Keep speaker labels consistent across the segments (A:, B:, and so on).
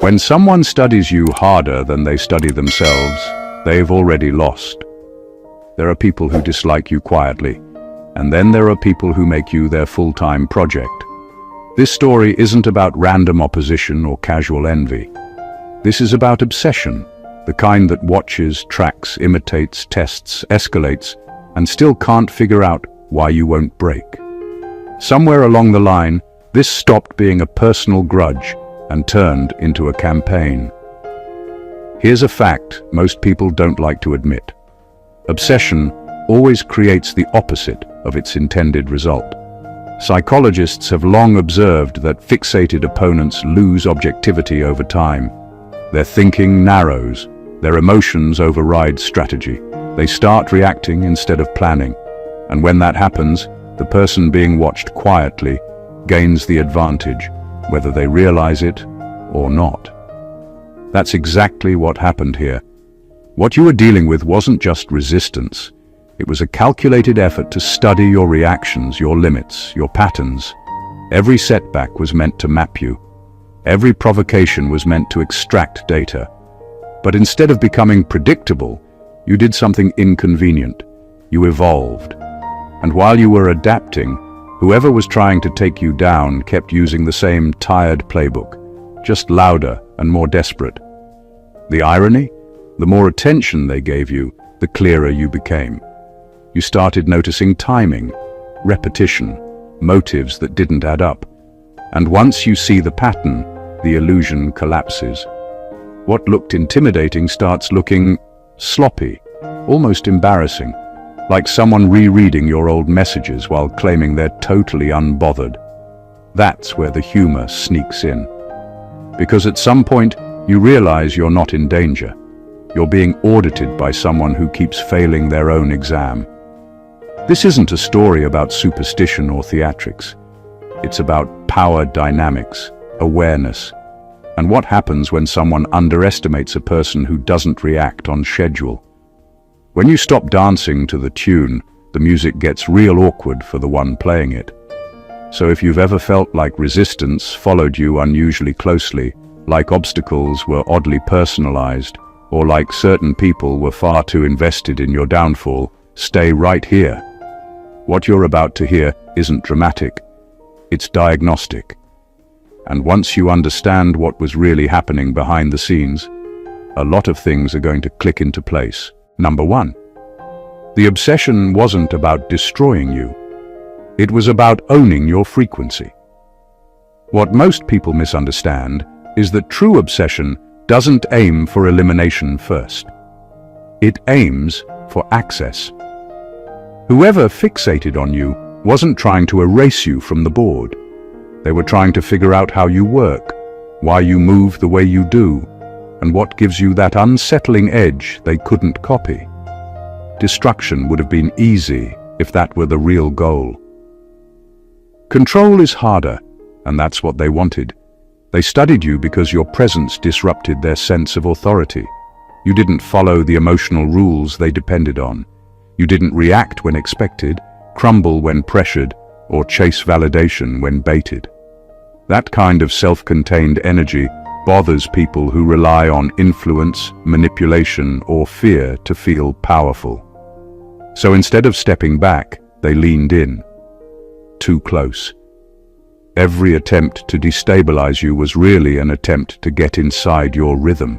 A: When someone studies you harder than they study themselves, they've already lost. There are people who dislike you quietly, and then there are people who make you their full-time project. This story isn't about random opposition or casual envy. This is about obsession, the kind that watches, tracks, imitates, tests, escalates, and still can't figure out why you won't break. Somewhere along the line, this stopped being a personal grudge and turned into a campaign. Here's a fact most people don't like to admit. Obsession always creates the opposite of its intended result. Psychologists have long observed that fixated opponents lose objectivity over time. Their thinking narrows, their emotions override strategy. They start reacting instead of planning. And when that happens, the person being watched quietly gains the advantage, whether they realize it or not. That's exactly what happened here. What you were dealing with wasn't just resistance. It was a calculated effort to study your reactions, your limits, your patterns. Every setback was meant to map you. Every provocation was meant to extract data. But instead of becoming predictable, you did something inconvenient. You evolved. And while you were adapting, whoever was trying to take you down kept using the same tired playbook, just louder and more desperate. The irony? The more attention they gave you, the clearer you became. You started noticing timing, repetition, motives that didn't add up. And once you see the pattern, the illusion collapses. What looked intimidating starts looking sloppy, almost embarrassing, like someone rereading your old messages while claiming they're totally unbothered. That's where the humor sneaks in. Because at some point, you realize you're not in danger. You're being audited by someone who keeps failing their own exam. This isn't a story about superstition or theatrics. It's about power dynamics, awareness, and what happens when someone underestimates a person who doesn't react on schedule. When you stop dancing to the tune, the music gets real awkward for the one playing it. So if you've ever felt like resistance followed you unusually closely, like obstacles were oddly personalized, or like certain people were far too invested in your downfall, stay right here. What you're about to hear isn't dramatic, it's diagnostic. And once you understand what was really happening behind the scenes, a lot of things are going to click into place. Number 1. The obsession wasn't about destroying you. It was about owning your frequency. What most people misunderstand is that true obsession doesn't aim for elimination first. It aims for access. Whoever fixated on you wasn't trying to erase you from the board. They were trying to figure out how you work, why you move the way you do, and what gives you that unsettling edge they couldn't copy. Destruction would have been easy if that were the real goal. Control is harder, and that's what they wanted. They studied you because your presence disrupted their sense of authority. You didn't follow the emotional rules they depended on. You didn't react when expected, crumble when pressured, or chase validation when baited. That kind of self-contained energy bothers people who rely on influence, manipulation, or fear to feel powerful. So instead of stepping back, they leaned in. Too close. Every attempt to destabilize you was really an attempt to get inside your rhythm.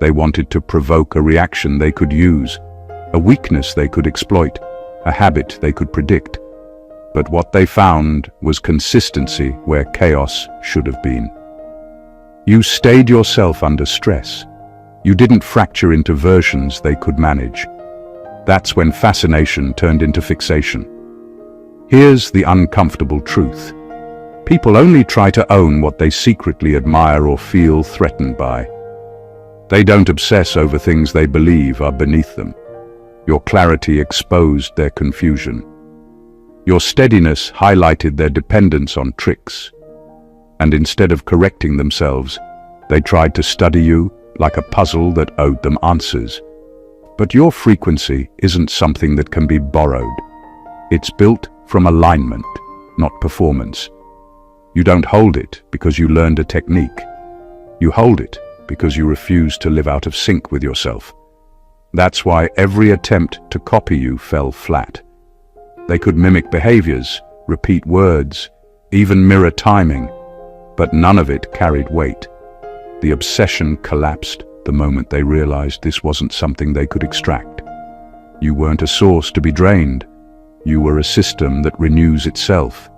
A: They wanted to provoke a reaction they could use, a weakness they could exploit, a habit they could predict. But what they found was consistency where chaos should have been. You stayed yourself under stress. You didn't fracture into versions they could manage. That's when fascination turned into fixation. Here's the uncomfortable truth. People only try to own what they secretly admire or feel threatened by. They don't obsess over things they believe are beneath them. Your clarity exposed their confusion. Your steadiness highlighted their dependence on tricks. And instead of correcting themselves, they tried to study you like a puzzle that owed them answers. But your frequency isn't something that can be borrowed. It's built from alignment, not performance. You don't hold it because you learned a technique. You hold it because you refuse to live out of sync with yourself. That's why every attempt to copy you fell flat. They could mimic behaviors, repeat words, even mirror timing, but none of it carried weight. The obsession collapsed the moment they realized this wasn't something they could extract. You weren't a source to be drained. You were a system that renews itself.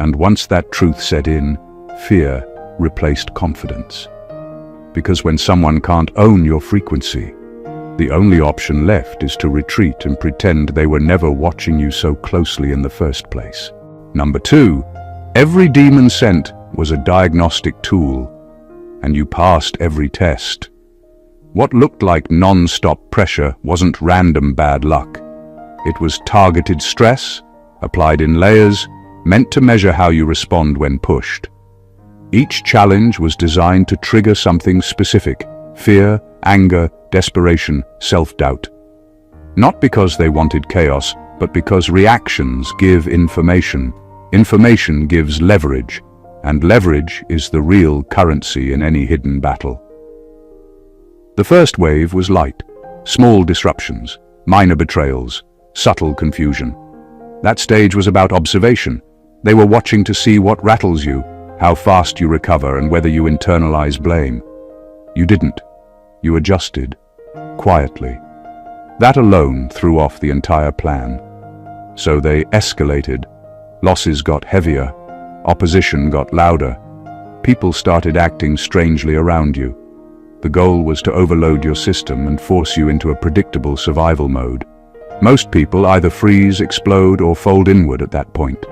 A: And once that truth set in, fear replaced confidence. Because when someone can't own your frequency, the only option left is to retreat and pretend they were never watching you so closely in the first place. Number 2, every demon sent was a diagnostic tool, and you passed every test. What looked like non-stop pressure wasn't random bad luck. It was targeted stress, applied in layers, meant to measure how you respond when pushed. Each challenge was designed to trigger something specific: fear, anger, desperation, self-doubt. Not because they wanted chaos, but because reactions give information. Information gives leverage, and leverage is the real currency in any hidden battle. The first wave was light, small disruptions, minor betrayals, subtle confusion. That stage was about observation. They were watching to see what rattles you, how fast you recover, and whether you internalize blame. You didn't. You adjusted, quietly. That alone threw off the entire plan. So they escalated. Losses got heavier. Opposition got louder. People started acting strangely around you. The goal was to overload your system and force you into a predictable survival mode. Most people either freeze, explode, or fold inward at that point.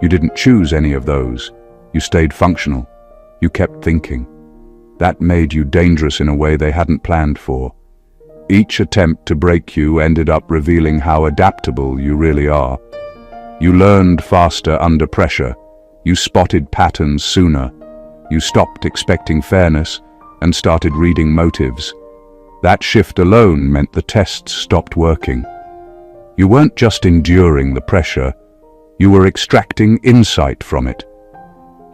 A: You didn't choose any of those. You stayed functional. You kept thinking. That made you dangerous in a way they hadn't planned for. Each attempt to break you ended up revealing how adaptable you really are. You learned faster under pressure. You spotted patterns sooner. You stopped expecting fairness and started reading motives. That shift alone meant the tests stopped working. You weren't just enduring the pressure, you were extracting insight from it.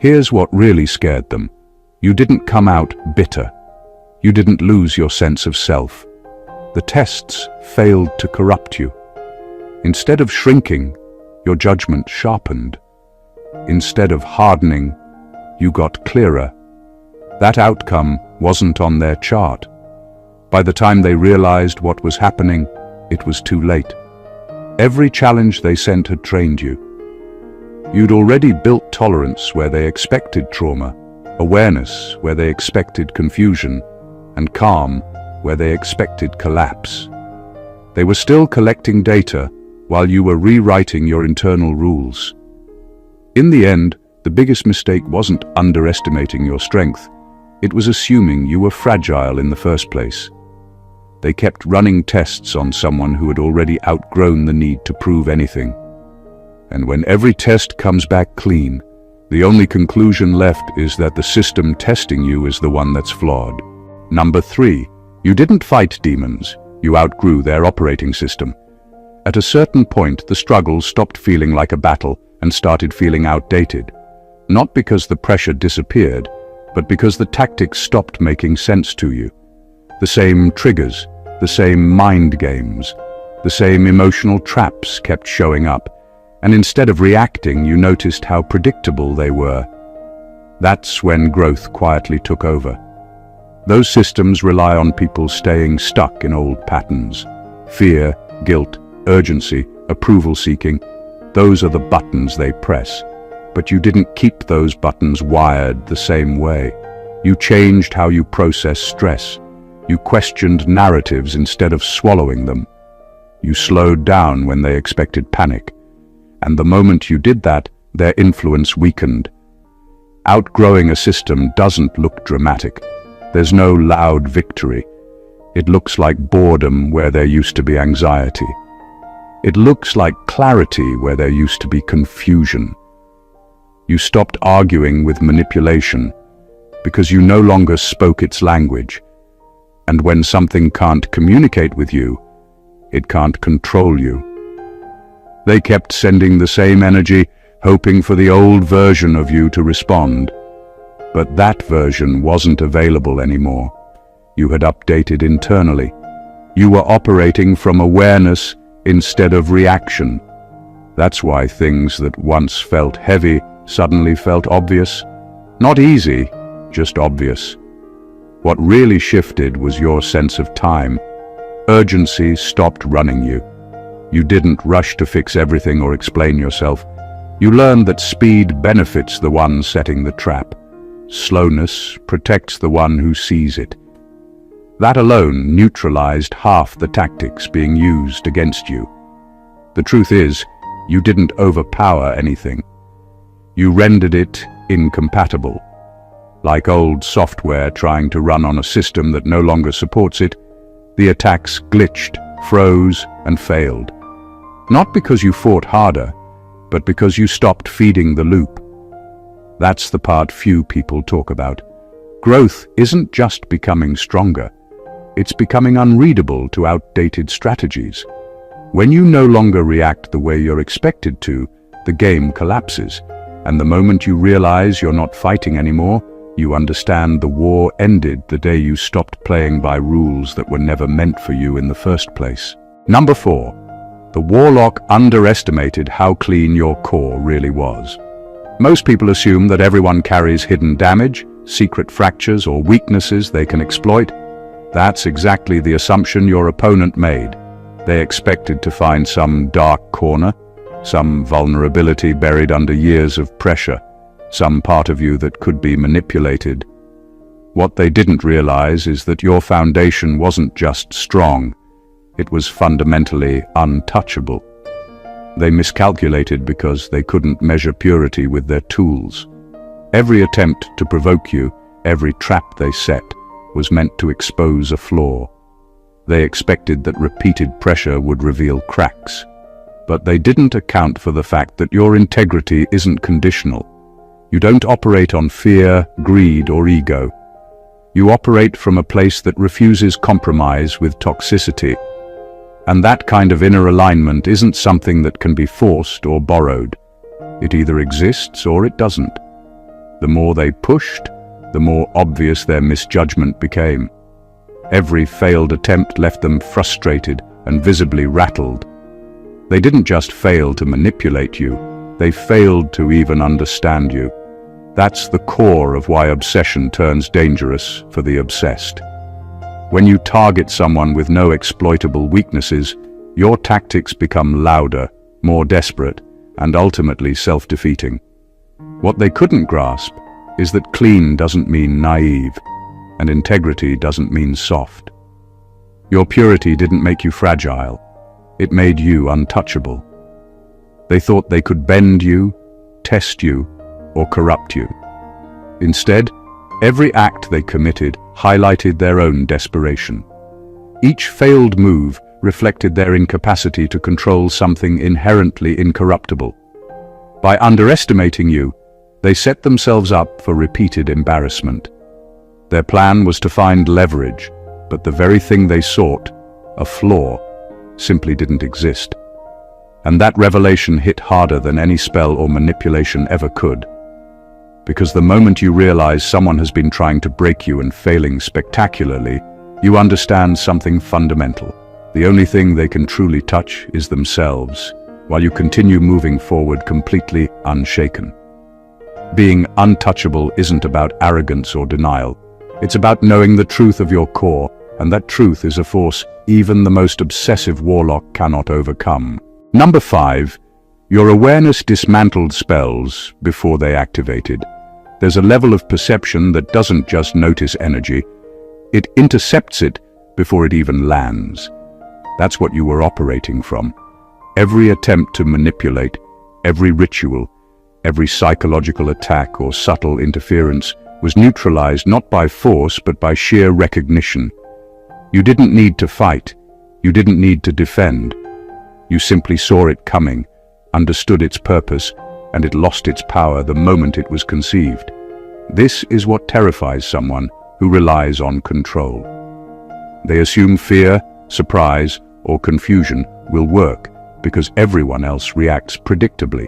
A: Here's what really scared them. You didn't come out bitter. You didn't lose your sense of self. The tests failed to corrupt you. Instead of shrinking, your judgment sharpened. Instead of hardening, you got clearer. That outcome wasn't on their chart. By the time they realized what was happening, it was too late. Every challenge they sent had trained you. You'd already built tolerance where they expected trauma, awareness where they expected confusion, and calm where they expected collapse. They were still collecting data while you were rewriting your internal rules. In the end, the biggest mistake wasn't underestimating your strength. It was assuming you were fragile in the first place. They kept running tests on someone who had already outgrown the need to prove anything. And when every test comes back clean, the only conclusion left is that the system testing you is the one that's flawed. Number 3, you didn't fight demons, you outgrew their operating system. At a certain point, the struggle stopped feeling like a battle and started feeling outdated. Not because the pressure disappeared, but because the tactics stopped making sense to you. The same triggers, the same mind games, the same emotional traps kept showing up, and instead of reacting, you noticed how predictable they were. That's when growth quietly took over. Those systems rely on people staying stuck in old patterns. Fear, guilt, urgency, approval seeking, those are the buttons they press. But you didn't keep those buttons wired the same way. You changed how you process stress. You questioned narratives instead of swallowing them. You slowed down when they expected panic. And the moment you did that, their influence weakened. Outgrowing a system doesn't look dramatic. There's no loud victory. It looks like boredom where there used to be anxiety. It looks like clarity where there used to be confusion. You stopped arguing with manipulation because you no longer spoke its language. And when something can't communicate with you, it can't control you. They kept sending the same energy, hoping for the old version of you to respond. But that version wasn't available anymore. You had updated internally. You were operating from awareness instead of reaction. That's why things that once felt heavy suddenly felt obvious. Not easy, just obvious. What really shifted was your sense of time. Urgency stopped running you. You didn't rush to fix everything or explain yourself. You learned that speed benefits the one setting the trap. Slowness protects the one who sees it. That alone neutralized half the tactics being used against you. The truth is, you didn't overpower anything. You rendered it incompatible. Like old software trying to run on a system that no longer supports it, the attacks glitched, froze, and failed. Not because you fought harder, but because you stopped feeding the loop. That's the part few people talk about. Growth isn't just becoming stronger. It's becoming unreadable to outdated strategies. When you no longer react the way you're expected to, the game collapses. And the moment you realize you're not fighting anymore, you understand the war ended the day you stopped playing by rules that were never meant for you in the first place. Number 4. The warlock underestimated how clean your core really was. Most people assume that everyone carries hidden damage, secret fractures, or weaknesses they can exploit. That's exactly the assumption your opponent made. They expected to find some dark corner, some vulnerability buried under years of pressure, some part of you that could be manipulated. What they didn't realize is that your foundation wasn't just strong, it was fundamentally untouchable. They miscalculated because they couldn't measure purity with their tools. Every attempt to provoke you, every trap they set, was meant to expose a flaw. They expected that repeated pressure would reveal cracks. But they didn't account for the fact that your integrity isn't conditional. You don't operate on fear, greed, or ego. You operate from a place that refuses compromise with toxicity. And that kind of inner alignment isn't something that can be forced or borrowed. It either exists or it doesn't. The more they pushed, the more obvious their misjudgment became. Every failed attempt left them frustrated and visibly rattled. They didn't just fail to manipulate you, they failed to even understand you. That's the core of why obsession turns dangerous for the obsessed. When you target someone with no exploitable weaknesses, your tactics become louder, more desperate, and ultimately self-defeating. What they couldn't grasp is that clean doesn't mean naive, and integrity doesn't mean soft. Your purity didn't make you fragile. It made you untouchable. They thought they could bend you, test you, or corrupt you. Instead, every act they committed highlighted their own desperation. Each failed move reflected their incapacity to control something inherently incorruptible. By underestimating you, they set themselves up for repeated embarrassment. Their plan was to find leverage, but the very thing they sought, a flaw, simply didn't exist. And that revelation hit harder than any spell or manipulation ever could. Because the moment you realize someone has been trying to break you and failing spectacularly, you understand something fundamental. The only thing they can truly touch is themselves, while you continue moving forward completely unshaken. Being untouchable isn't about arrogance or denial. It's about knowing the truth of your core, and that truth is a force even the most obsessive warlock cannot overcome. Number 5. Your awareness dismantled spells before they activated. There's a level of perception that doesn't just notice energy, it intercepts it before it even lands. That's what you were operating from. Every attempt to manipulate, every ritual, every psychological attack or subtle interference was neutralized not by force but by sheer recognition. You didn't need to fight. You didn't need to defend. You simply saw it coming, understood its purpose, and it lost its power the moment it was conceived. This is what terrifies someone who relies on control. They assume fear, surprise, or confusion will work because everyone else reacts predictably.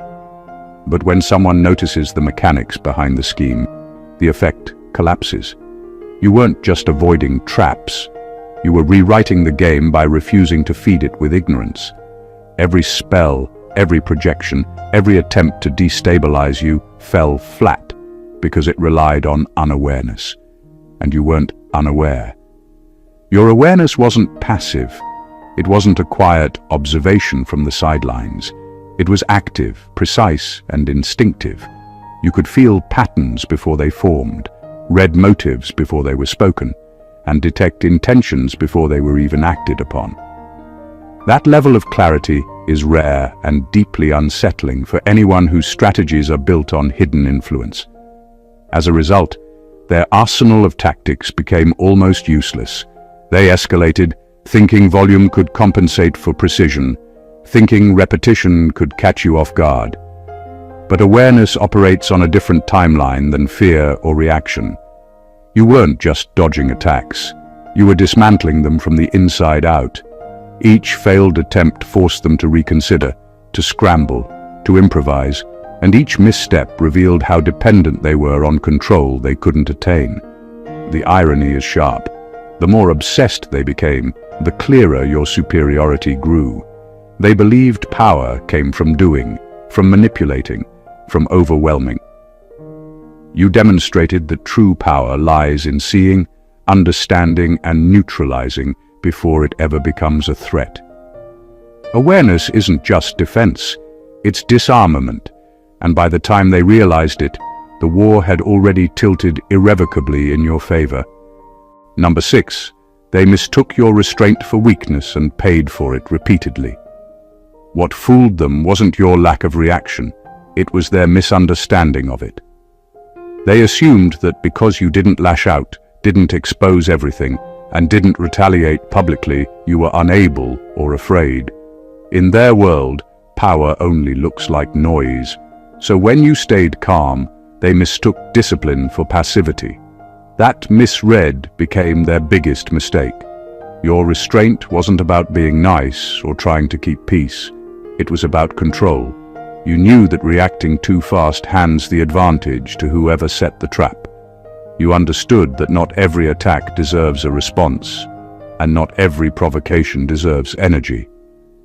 A: But when someone notices the mechanics behind the scheme, the effect collapses. You weren't just avoiding traps. You were rewriting the game by refusing to feed it with ignorance. Every spell, every projection, every attempt to destabilize you fell flat because it relied on unawareness. And you weren't unaware. Your awareness wasn't passive. It wasn't a quiet observation from the sidelines. It was active, precise, and instinctive. You could feel patterns before they formed, read motives before they were spoken, and detect intentions before they were even acted upon. That level of clarity is rare and deeply unsettling for anyone whose strategies are built on hidden influence. As a result, their arsenal of tactics became almost useless. They escalated, thinking volume could compensate for precision, thinking repetition could catch you off guard. But awareness operates on a different timeline than fear or reaction. You weren't just dodging attacks. You were dismantling them from the inside out. Each failed attempt forced them to reconsider, to scramble, to improvise, and each misstep revealed how dependent they were on control they couldn't attain. The irony is sharp. The more obsessed they became, the clearer your superiority grew. They believed power came from doing, from manipulating, from overwhelming. You demonstrated that true power lies in seeing, understanding, and neutralizing before it ever becomes a threat. Awareness isn't just defense, it's disarmament, and by the time they realized it, the war had already tilted irrevocably in your favor. Number 6, they mistook your restraint for weakness and paid for it repeatedly. What fooled them wasn't your lack of reaction, it was their misunderstanding of it. They assumed that because you didn't lash out, didn't expose everything, and didn't retaliate publicly, you were unable or afraid. In their world, power only looks like noise. So when you stayed calm, they mistook discipline for passivity. That misread became their biggest mistake. Your restraint wasn't about being nice or trying to keep peace. It was about control. You knew that reacting too fast hands the advantage to whoever set the trap. You understood that not every attack deserves a response, and not every provocation deserves energy.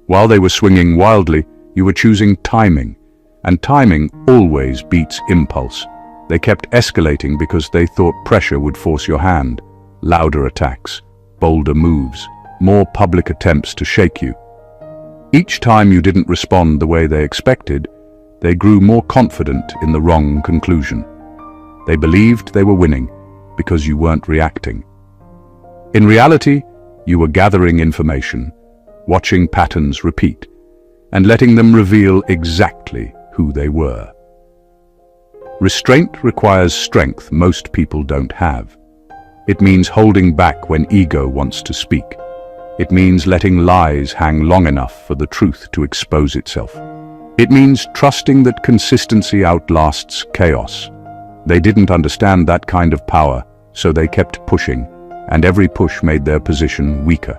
A: While they were swinging wildly, you were choosing timing, and timing always beats impulse. They kept escalating because they thought pressure would force your hand. Louder attacks, bolder moves, more public attempts to shake you. Each time you didn't respond the way they expected, they grew more confident in the wrong conclusion. They believed they were winning because you weren't reacting. In reality, you were gathering information, watching patterns repeat, and letting them reveal exactly who they were. Restraint requires strength most people don't have. It means holding back when ego wants to speak. It means letting lies hang long enough for the truth to expose itself. It means trusting that consistency outlasts chaos. They didn't understand that kind of power, so they kept pushing, and every push made their position weaker.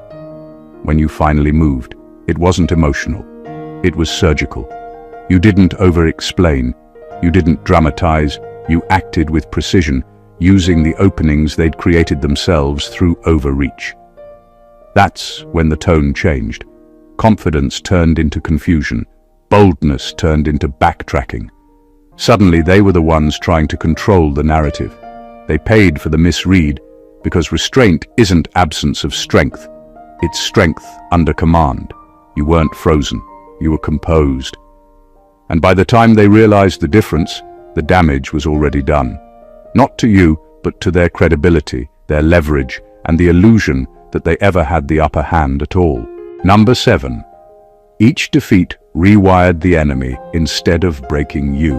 A: When you finally moved, it wasn't emotional. It was surgical. You didn't over-explain. You didn't dramatize. You acted with precision, using the openings they'd created themselves through overreach. That's when the tone changed. Confidence turned into confusion. Boldness turned into backtracking. Suddenly they were the ones trying to control the narrative. They paid for the misread because restraint isn't absence of strength. It's strength under command. You weren't frozen. You were composed. And by the time they realized the difference, the damage was already done. Not to you, but to their credibility, their leverage, and the illusion that they ever had the upper hand at all. Number 7. Each defeat rewired the enemy instead of breaking you.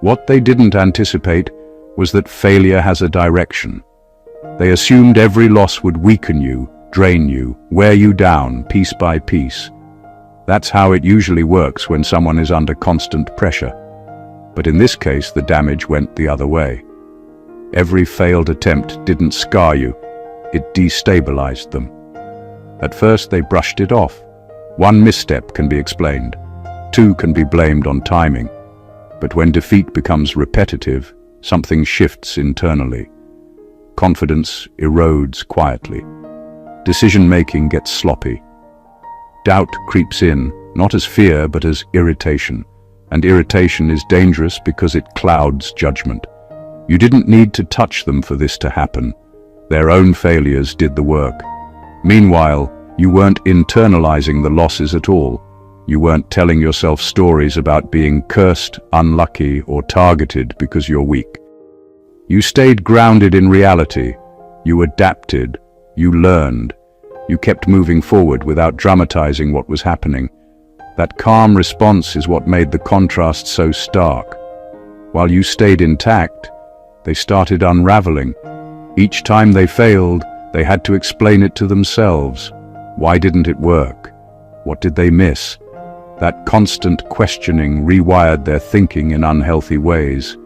A: What they didn't anticipate was that failure has a direction. They assumed every loss would weaken you, drain you, wear you down piece by piece. That's how it usually works when someone is under constant pressure. But in this case, the damage went the other way. Every failed attempt didn't scar you, it destabilized them. At first they brushed it off. One misstep can be explained. 2 can be blamed on timing. But when defeat becomes repetitive, something shifts internally. Confidence erodes quietly. Decision-making gets sloppy. Doubt creeps in, not as fear but as irritation. And irritation is dangerous because it clouds judgment. You didn't need to touch them for this to happen. Their own failures did the work. Meanwhile, you weren't internalizing the losses at all. You weren't telling yourself stories about being cursed, unlucky, or targeted because you're weak. You stayed grounded in reality. You adapted. You learned. You kept moving forward without dramatizing what was happening. That calm response is what made the contrast so stark. While you stayed intact, they started unraveling. Each time they failed, they had to explain it to themselves. Why didn't it work? What did they miss? That constant questioning rewired their thinking in unhealthy ways.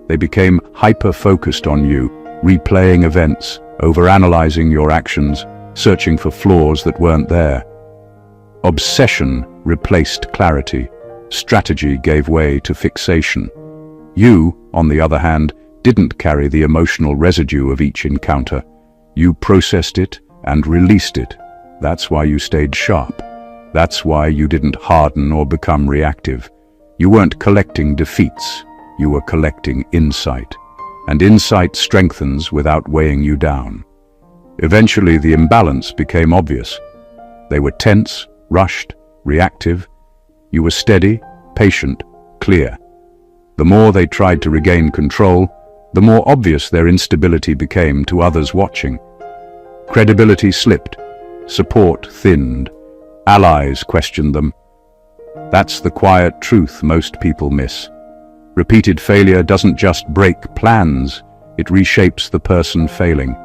A: They became hyper-focused on you, replaying events, overanalyzing your actions, searching for flaws that weren't there. Obsession replaced clarity. Strategy gave way to fixation. You, on the other hand, didn't carry the emotional residue of each encounter. You processed it and released it. That's why you stayed sharp. That's why you didn't harden or become reactive. You weren't collecting defeats. You were collecting insight. And insight strengthens without weighing you down. Eventually, the imbalance became obvious. They were tense, rushed, reactive. You were steady, patient, clear. The more they tried to regain control, the more obvious their instability became to others watching. Credibility slipped, support thinned, allies questioned them. That's the quiet truth most people miss. Repeated failure doesn't just break plans, it reshapes the person failing.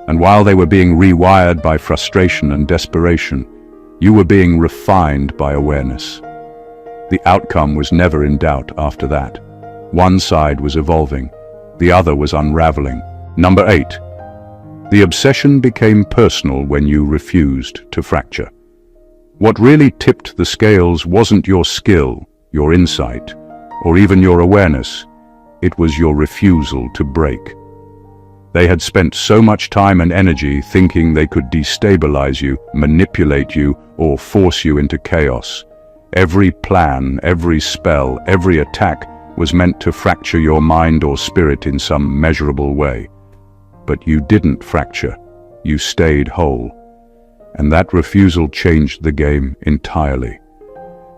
A: And while they were being rewired by frustration and desperation, you were being refined by awareness. The outcome was never in doubt after that. One side was evolving, the other was unraveling. Number 8. The obsession became personal when you refused to fracture. What really tipped the scales wasn't your skill, your insight, or even your awareness. It was your refusal to break. They had spent so much time and energy thinking they could destabilize you, manipulate you, or force you into chaos. Every plan, every spell, every attack was meant to fracture your mind or spirit in some measurable way. But you didn't fracture. You stayed whole. And that refusal changed the game entirely.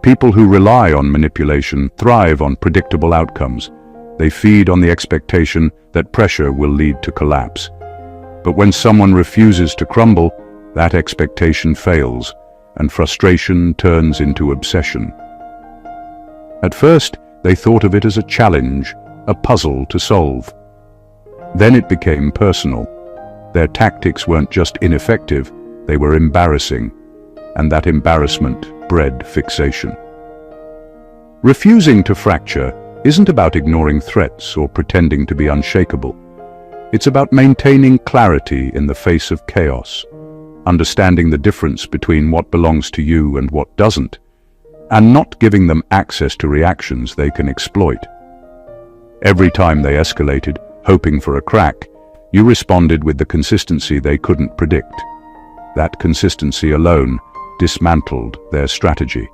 A: People who rely on manipulation thrive on predictable outcomes. They feed on the expectation that pressure will lead to collapse. But when someone refuses to crumble, that expectation fails, and frustration turns into obsession. At first, they thought of it as a challenge, a puzzle to solve. Then it became personal. Their tactics weren't just ineffective, they were embarrassing, and that embarrassment bred fixation. Refusing to fracture isn't about ignoring threats or pretending to be unshakable. It's about maintaining clarity in the face of chaos, understanding the difference between what belongs to you and what doesn't, and not giving them access to reactions they can exploit. Every time they escalated, hoping for a crack, you responded with the consistency they couldn't predict. That consistency alone dismantled their strategy.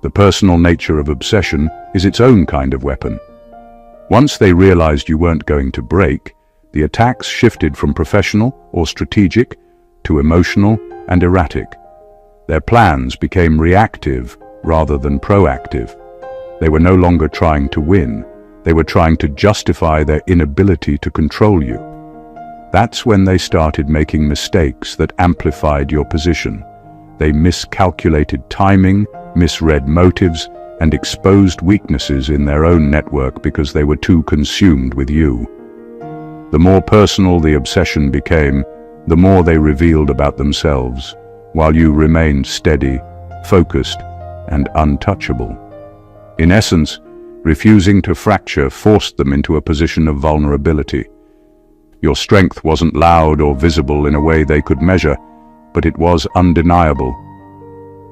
A: The personal nature of obsession is its own kind of weapon. Once they realized you weren't going to break, the attacks shifted from professional or strategic to emotional and erratic. Their plans became reactive rather than proactive. They were no longer trying to win. They were trying to justify their inability to control you. That's when they started making mistakes that amplified your position. They miscalculated timing, misread motives, and exposed weaknesses in their own network because they were too consumed with you. The more personal the obsession became, the more they revealed about themselves, while you remained steady, focused, and untouchable. In essence, refusing to fracture forced them into a position of vulnerability. Your strength wasn't loud or visible in a way they could measure, but it was undeniable.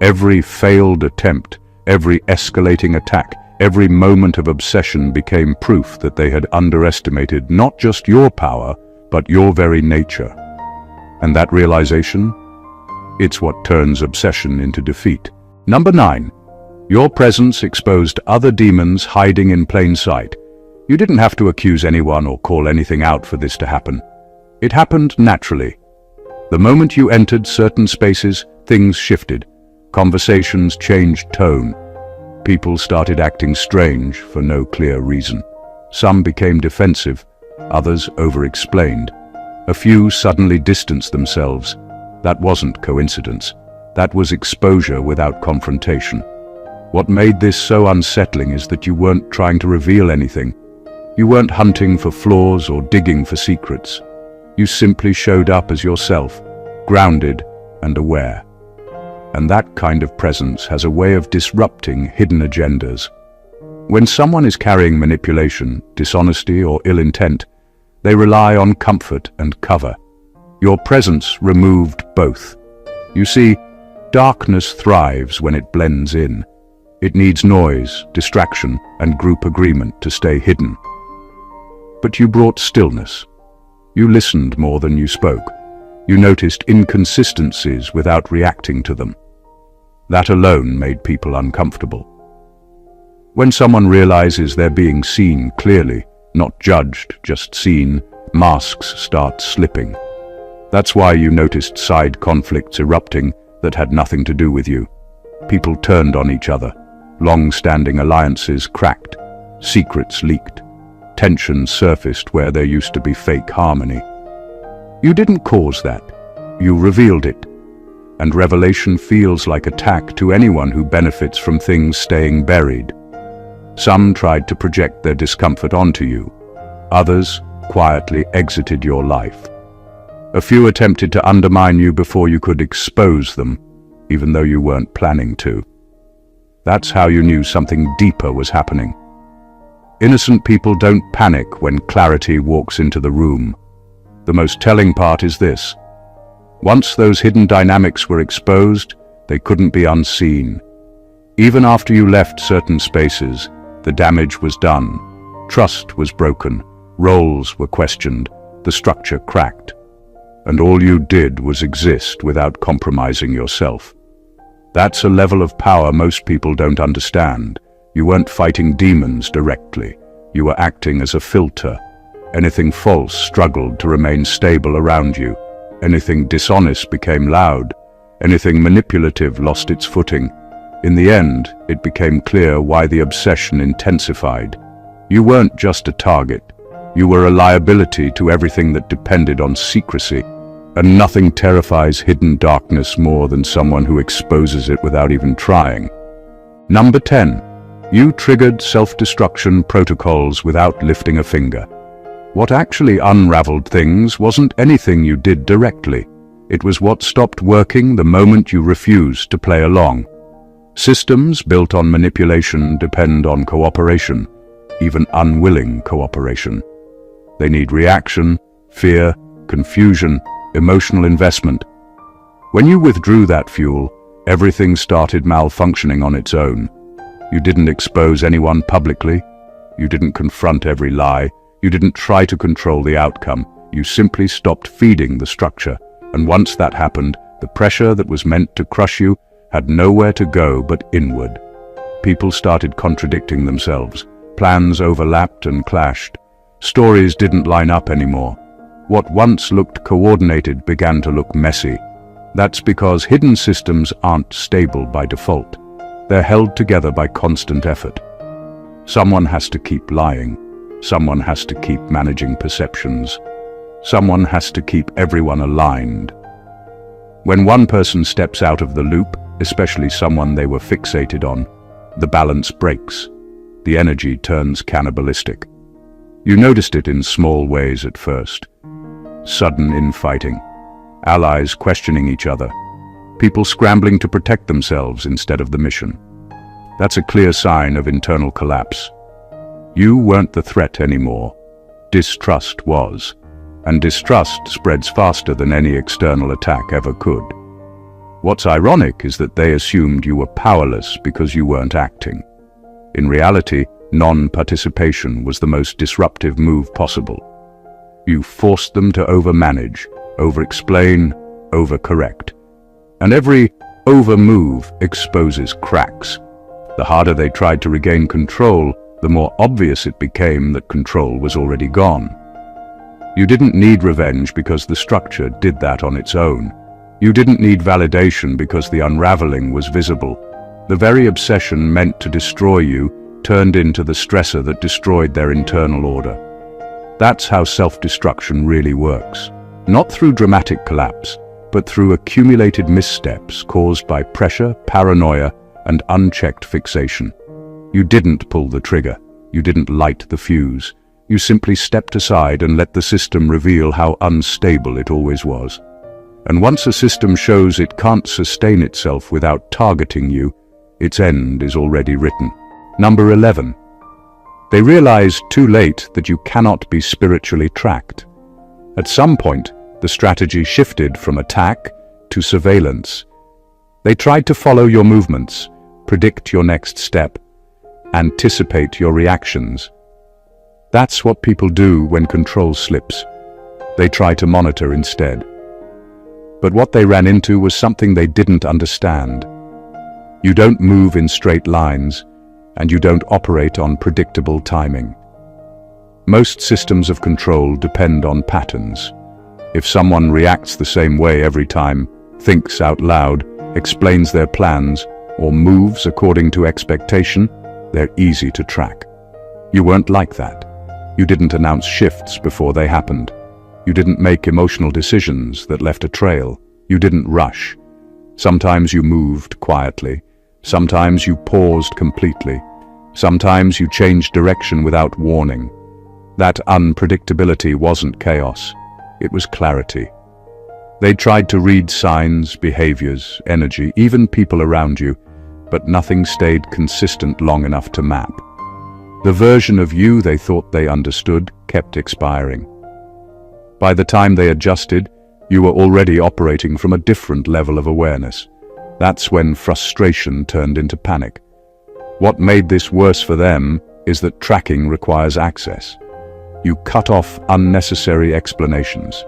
A: Every failed attempt, every escalating attack, Every moment of obsession became proof that they had underestimated not just your power, but your very nature. And that realization? It's what turns obsession into defeat. Number 9. Your presence exposed other demons hiding in plain sight. You didn't have to accuse anyone or call anything out for this to happen. It happened naturally. The moment you entered certain spaces, things shifted. Conversations changed tone. People started acting strange for no clear reason. Some became defensive, others over-explained. A few suddenly distanced themselves. That wasn't coincidence. That was exposure without confrontation. What made this so unsettling is that you weren't trying to reveal anything. You weren't hunting for flaws or digging for secrets. You simply showed up as yourself, grounded and aware. And that kind of presence has a way of disrupting hidden agendas. When someone is carrying manipulation, dishonesty, or ill intent, they rely on comfort and cover. Your presence removed both. You see, darkness thrives when it blends in. It needs noise, distraction, and group agreement to stay hidden. But you brought stillness. You listened more than you spoke. You noticed inconsistencies without reacting to them. That alone made people uncomfortable. When someone realizes they're being seen clearly, not judged, just seen, masks start slipping. That's why you noticed side conflicts erupting that had nothing to do with you. People turned on each other. Long-standing alliances cracked. Secrets leaked. Tension surfaced where there used to be fake harmony. You didn't cause that. You revealed it. And revelation feels like attack to anyone who benefits from things staying buried. Some tried to project their discomfort onto you. Others quietly exited your life. A few attempted to undermine you before you could expose them, even though you weren't planning to. That's how you knew something deeper was happening. Innocent people don't panic when clarity walks into the room. The most telling part is this. Once those hidden dynamics were exposed, they couldn't be unseen. Even after you left certain spaces, the damage was done. Trust was broken. Roles were questioned. The structure cracked. And all you did was exist without compromising yourself. That's a level of power most people don't understand. You weren't fighting demons directly. You were acting as a filter. Anything false struggled to remain stable around you. Anything dishonest became loud. Anything manipulative lost its footing. In the end, it became clear why the obsession intensified. You weren't just a target. You were a liability to everything that depended on secrecy. And nothing terrifies hidden darkness more than someone who exposes it without even trying. Number 10. You triggered self-destruction protocols without lifting a finger. What actually unraveled things wasn't anything you did directly. It was what stopped working the moment you refused to play along. Systems built on manipulation depend on cooperation, even unwilling cooperation. They need reaction, fear, confusion, emotional investment. When you withdrew that fuel, everything started malfunctioning on its own. You didn't expose anyone publicly. You didn't confront every lie. You didn't try to control the outcome. You simply stopped feeding the structure. And once that happened, the pressure that was meant to crush you had nowhere to go but inward. People started contradicting themselves. Plans overlapped and clashed. Stories didn't line up anymore. What once looked coordinated began to look messy. That's because hidden systems aren't stable by default. They're held together by constant effort. Someone has to keep lying. Someone has to keep managing perceptions. Someone has to keep everyone aligned. When one person steps out of the loop, especially someone they were fixated on, the balance breaks. The energy turns cannibalistic. You noticed it in small ways at first. Sudden infighting. Allies questioning each other. People scrambling to protect themselves instead of the mission. That's a clear sign of internal collapse. You weren't the threat anymore. Distrust was. And distrust spreads faster than any external attack ever could. What's ironic is that they assumed you were powerless because you weren't acting. In reality, non-participation was the most disruptive move possible. You forced them to overmanage, over-explain, over-correct. And every over-move exposes cracks. The harder they tried to regain control, the more obvious it became that control was already gone. You didn't need revenge because the structure did that on its own. You didn't need validation because the unraveling was visible. The very obsession meant to destroy you turned into the stressor that destroyed their internal order. That's how self-destruction really works. Not through dramatic collapse, but through accumulated missteps caused by pressure, paranoia, and unchecked fixation. You didn't pull the trigger. You didn't light the fuse. You simply stepped aside and let the system reveal how unstable it always was. And once a system shows it can't sustain itself without targeting you, its end is already written. Number 11. They realized too late that you cannot be spiritually tracked. At some point, the strategy shifted from attack to surveillance. They tried to follow your movements, predict your next step, anticipate your reactions. That's what people do when control slips. They try to monitor instead. But what they ran into was something they didn't understand. You don't move in straight lines, and you don't operate on predictable timing. Most systems of control depend on patterns. If someone reacts the same way every time, thinks out loud, explains their plans, or moves according to expectation, they're easy to track. You weren't like that. You didn't announce shifts before they happened. You didn't make emotional decisions that left a trail. You didn't rush. Sometimes you moved quietly. Sometimes you paused completely. Sometimes you changed direction without warning. That unpredictability wasn't chaos. It was clarity. They tried to read signs, behaviors, energy, even people around you, but nothing stayed consistent long enough to map. The version of you they thought they understood kept expiring. By the time they adjusted, you were already operating from a different level of awareness. That's when frustration turned into panic. What made this worse for them is that tracking requires access. You cut off unnecessary explanations.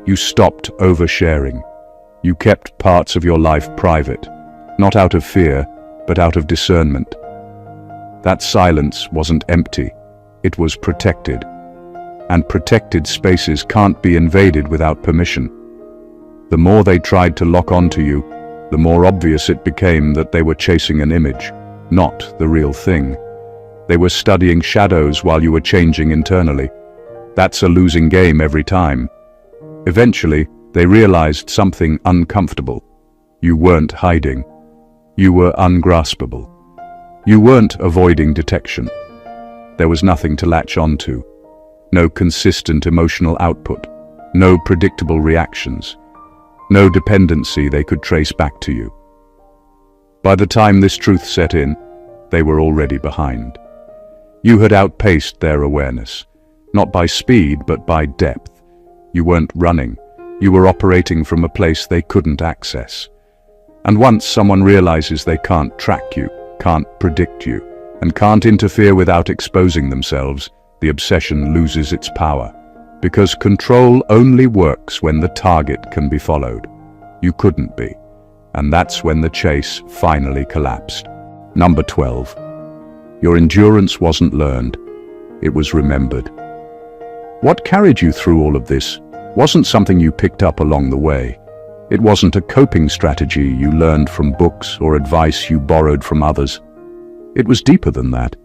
A: You stopped oversharing. You kept parts of your life private, not out of fear, but out of discernment. That silence wasn't empty, it was protected. And protected spaces can't be invaded without permission. The more they tried to lock onto you, the more obvious it became that they were chasing an image, not the real thing. They were studying shadows while you were changing internally. That's a losing game every time. Eventually, they realized something uncomfortable. You weren't hiding. You were ungraspable. You weren't avoiding detection. There was nothing to latch onto. No consistent emotional output. No predictable reactions. No dependency they could trace back to you. By the time this truth set in, they were already behind. You had outpaced their awareness, not by speed but by depth. You weren't running. You were operating from a place they couldn't access. And once someone realizes they can't track you, can't predict you, and can't interfere without exposing themselves, the obsession loses its power. Because control only works when the target can be followed. You couldn't be. And that's when the chase finally collapsed. Number 12. Your endurance wasn't learned. It was remembered. What carried you through all of this wasn't something you picked up along the way. It wasn't a coping strategy you learned from books or advice you borrowed from others. It was deeper than that.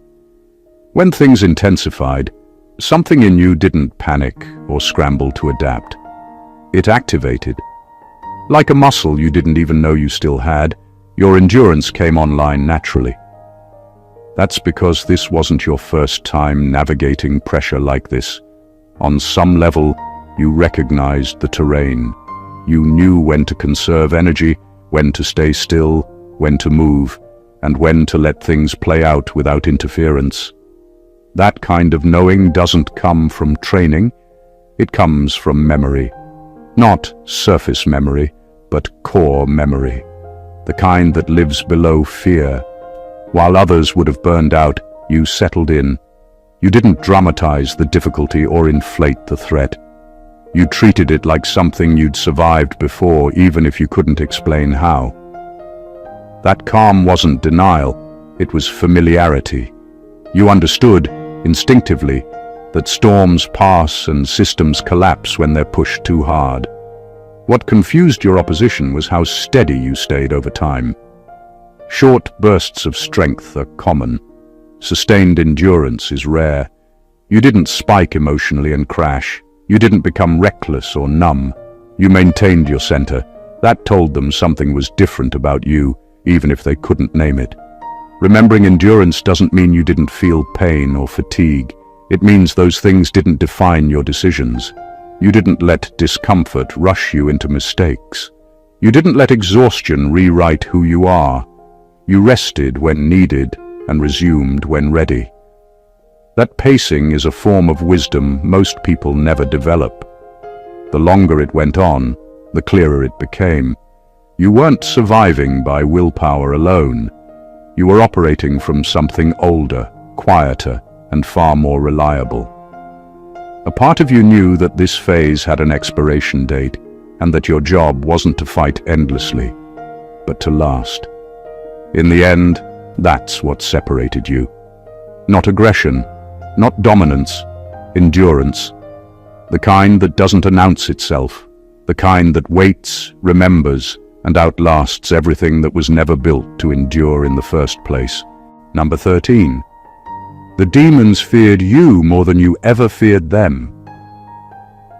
A: When things intensified, something in you didn't panic or scramble to adapt. It activated. Like a muscle you didn't even know you still had, your endurance came online naturally. That's because this wasn't your first time navigating pressure like this. On some level, you recognized the terrain. You knew when to conserve energy, when to stay still, when to move, and when to let things play out without interference. That kind of knowing doesn't come from training, it comes from memory. Not surface memory, but core memory. The kind that lives below fear. While others would have burned out, You settled in. You didn't dramatize the difficulty or inflate the threat. You treated it like something you'd survived before, even if you couldn't explain how. That calm wasn't denial, it was familiarity. You understood, instinctively, that storms pass and systems collapse when they're pushed too hard. What confused your opposition was how steady you stayed over time. Short bursts of strength are common. Sustained endurance is rare. You didn't spike emotionally and crash. You didn't become reckless or numb. You maintained your center. That told them something was different about you, even if they couldn't name it. Remembering endurance doesn't mean you didn't feel pain or fatigue. It means those things didn't define your decisions. You didn't let discomfort rush you into mistakes. You didn't let exhaustion rewrite who you are. You rested when needed and resumed when ready. That pacing is a form of wisdom most people never develop. The longer it went on, the clearer it became. You weren't surviving by willpower alone. You were operating from something older, quieter, and far more reliable. A part of you knew that this phase had an expiration date, and that your job wasn't to fight endlessly, but to last. In the end, that's what separated you. Not aggression, not dominance, endurance. The kind that doesn't announce itself, the kind that waits, remembers, and outlasts everything that was never built to endure in the first place. Number 13. The demons feared you more than you ever feared them.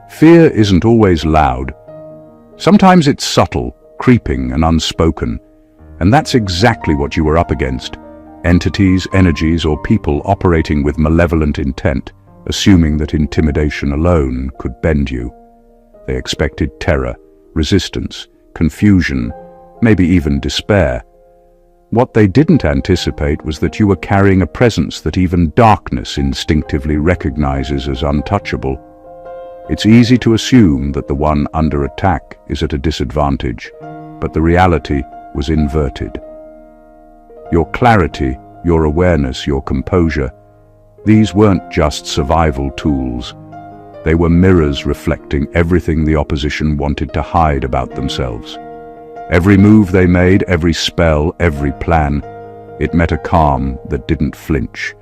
A: Fear isn't always loud. Sometimes it's subtle, creeping, and unspoken. And that's exactly what you were up against. Entities, energies, or people operating with malevolent intent, assuming that intimidation alone could bend you. They expected terror, resistance, confusion, maybe even despair. What they didn't anticipate was that you were carrying a presence that even darkness instinctively recognizes as untouchable. It's easy to assume that the one under attack is at a disadvantage, but the reality was inverted. Your clarity, your awareness, your composure, these weren't just survival tools. They were mirrors reflecting everything the opposition wanted to hide about themselves. Every move they made, every spell, every plan, it met a calm that didn't flinch.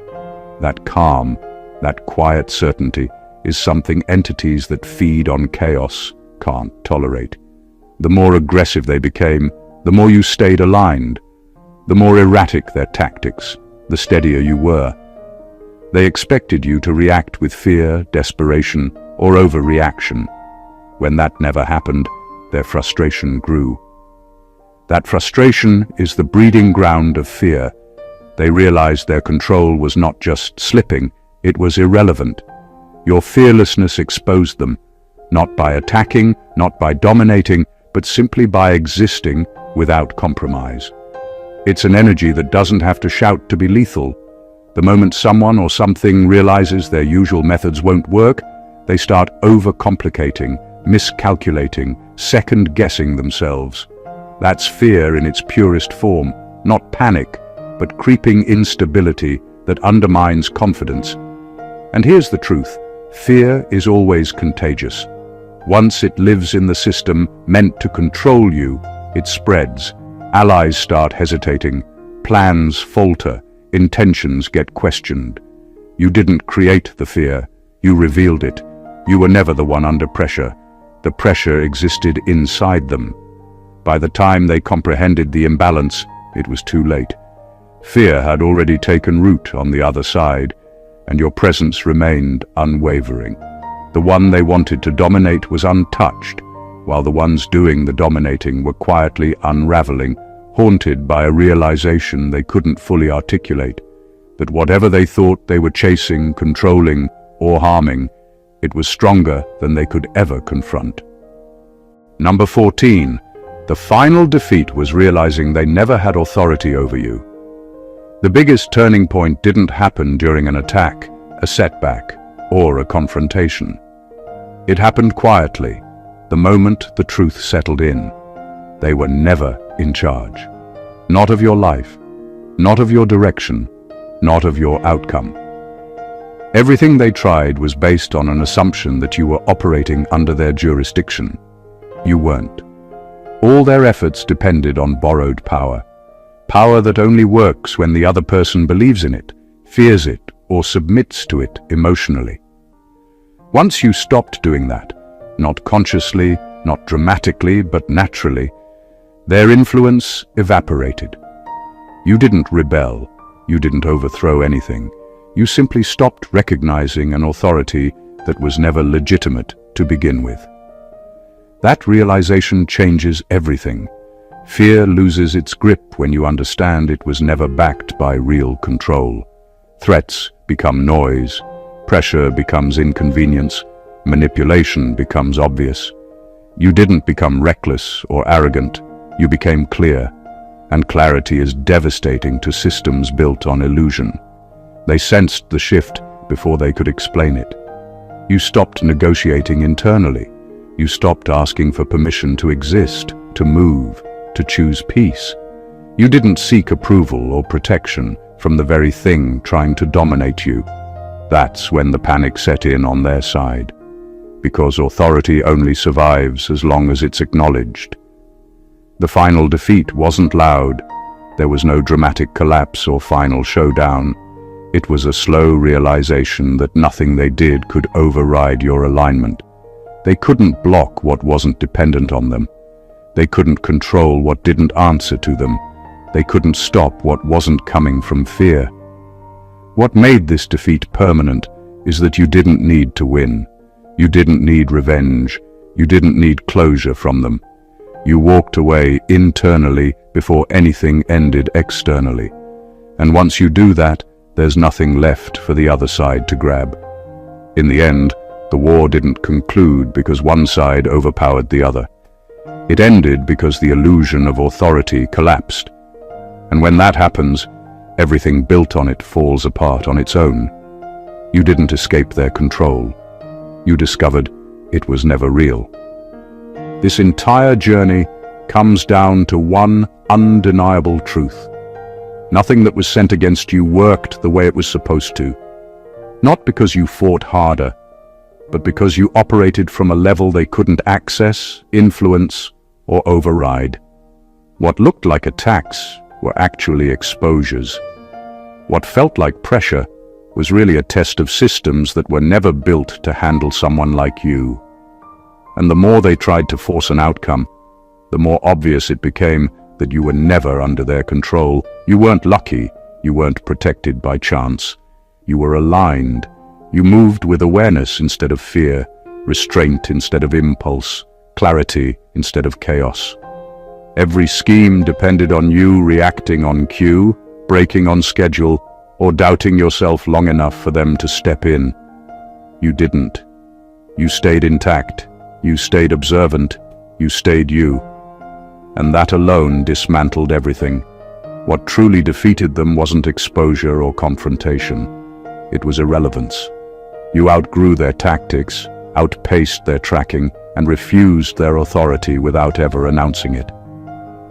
A: That calm, that quiet certainty, is something entities that feed on chaos can't tolerate. The more aggressive they became, the more you stayed aligned. The more erratic their tactics, the steadier you were. They expected you to react with fear, desperation, or overreaction. When that never happened, their frustration grew. That frustration is the breeding ground of fear. They realized their control was not just slipping, it was irrelevant. Your fearlessness exposed them, not by attacking, not by dominating, but simply by existing without compromise. It's an energy that doesn't have to shout to be lethal. The moment someone or something realizes their usual methods won't work, they start overcomplicating, miscalculating, second-guessing themselves. That's fear in its purest form, not panic, but creeping instability that undermines confidence. And here's the truth, fear is always contagious. Once it lives in the system meant to control you, it spreads. Allies start hesitating, plans falter, intentions get questioned. You didn't create the fear, you revealed it. You were never the one under pressure. The pressure existed inside them. By the time they comprehended the imbalance, it was too late. Fear had already taken root on the other side, and your presence remained unwavering. The one they wanted to dominate was untouched, while the ones doing the dominating were quietly unraveling, haunted by a realization they couldn't fully articulate, that whatever they thought they were chasing, controlling, or harming, it was stronger than they could ever confront. Number 14. The final defeat was realizing they never had authority over you. The biggest turning point didn't happen during an attack, a setback, or a confrontation. It happened quietly, the moment the truth settled in. They were never in charge. Not of your life, not of your direction, not of your outcome. Everything they tried was based on an assumption that you were operating under their jurisdiction. You weren't. All their efforts depended on borrowed power. Power that only works when the other person believes in it, fears it, or submits to it emotionally. Once you stopped doing that, not consciously, not dramatically, but naturally, their influence evaporated. You didn't rebel, you didn't overthrow anything. You simply stopped recognizing an authority that was never legitimate to begin with. That realization changes everything. Fear loses its grip when you understand it was never backed by real control. Threats become noise, pressure becomes inconvenience, manipulation becomes obvious. You didn't become reckless or arrogant, you became clear, and clarity is devastating to systems built on illusion. They sensed the shift before they could explain it. You stopped negotiating internally. You stopped asking for permission to exist, to move, to choose peace. You didn't seek approval or protection from the very thing trying to dominate you. That's when the panic set in on their side. Because authority only survives as long as it's acknowledged. The final defeat wasn't loud. There was no dramatic collapse or final showdown. It was a slow realization that nothing they did could override your alignment. They couldn't block what wasn't dependent on them. They couldn't control what didn't answer to them. They couldn't stop what wasn't coming from fear. What made this defeat permanent is that you didn't need to win. You didn't need revenge. You didn't need closure from them. You walked away internally before anything ended externally. And once you do that, there's nothing left for the other side to grab. In the end, the war didn't conclude because one side overpowered the other. It ended because the illusion of authority collapsed. And when that happens, everything built on it falls apart on its own. You didn't escape their control. You discovered it was never real. This entire journey comes down to one undeniable truth. Nothing that was sent against you worked the way it was supposed to. Not because you fought harder, but because you operated from a level they couldn't access, influence, or override. What looked like attacks were actually exposures. What felt like pressure was really a test of systems that were never built to handle someone like you. And the more they tried to force an outcome, the more obvious it became that you were never under their control. You weren't lucky, you weren't protected by chance. You were aligned. You moved with awareness instead of fear, restraint instead of impulse, clarity instead of chaos. Every scheme depended on you reacting on cue, breaking on schedule, or doubting yourself long enough for them to step in. You didn't. You stayed intact. You stayed observant. You stayed you. And that alone dismantled everything. What truly defeated them wasn't exposure or confrontation. It was irrelevance. You outgrew their tactics, outpaced their tracking, and refused their authority without ever announcing it.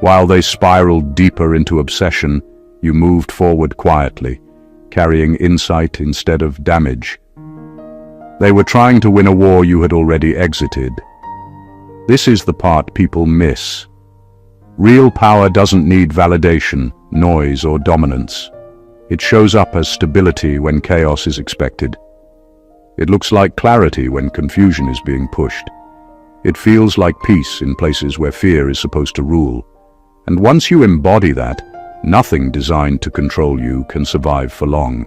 A: While they spiraled deeper into obsession, you moved forward quietly, carrying insight instead of damage. They were trying to win a war you had already exited. This is the part people miss. Real power doesn't need validation, noise, or dominance. It shows up as stability when chaos is expected. It looks like clarity when confusion is being pushed. It feels like peace in places where fear is supposed to rule. And once you embody that, nothing designed to control you can survive for long.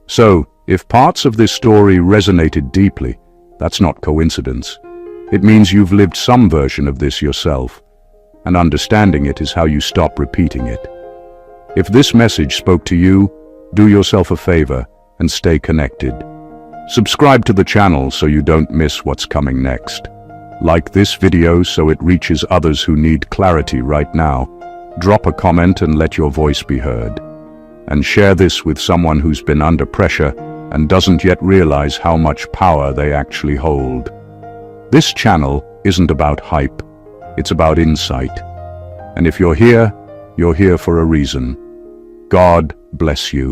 A: So, if parts of this story resonated deeply, that's not coincidence. It means you've lived some version of this yourself, and understanding it is how you stop repeating it. If this message spoke to you, do yourself a favor and stay connected. Subscribe to the channel so you don't miss what's coming next. Like this video so it reaches others who need clarity right now. Drop a comment and let your voice be heard. And share this with someone who's been under pressure and doesn't yet realize how much power they actually hold. This channel isn't about hype. It's about insight. And if you're here for a reason. God bless you.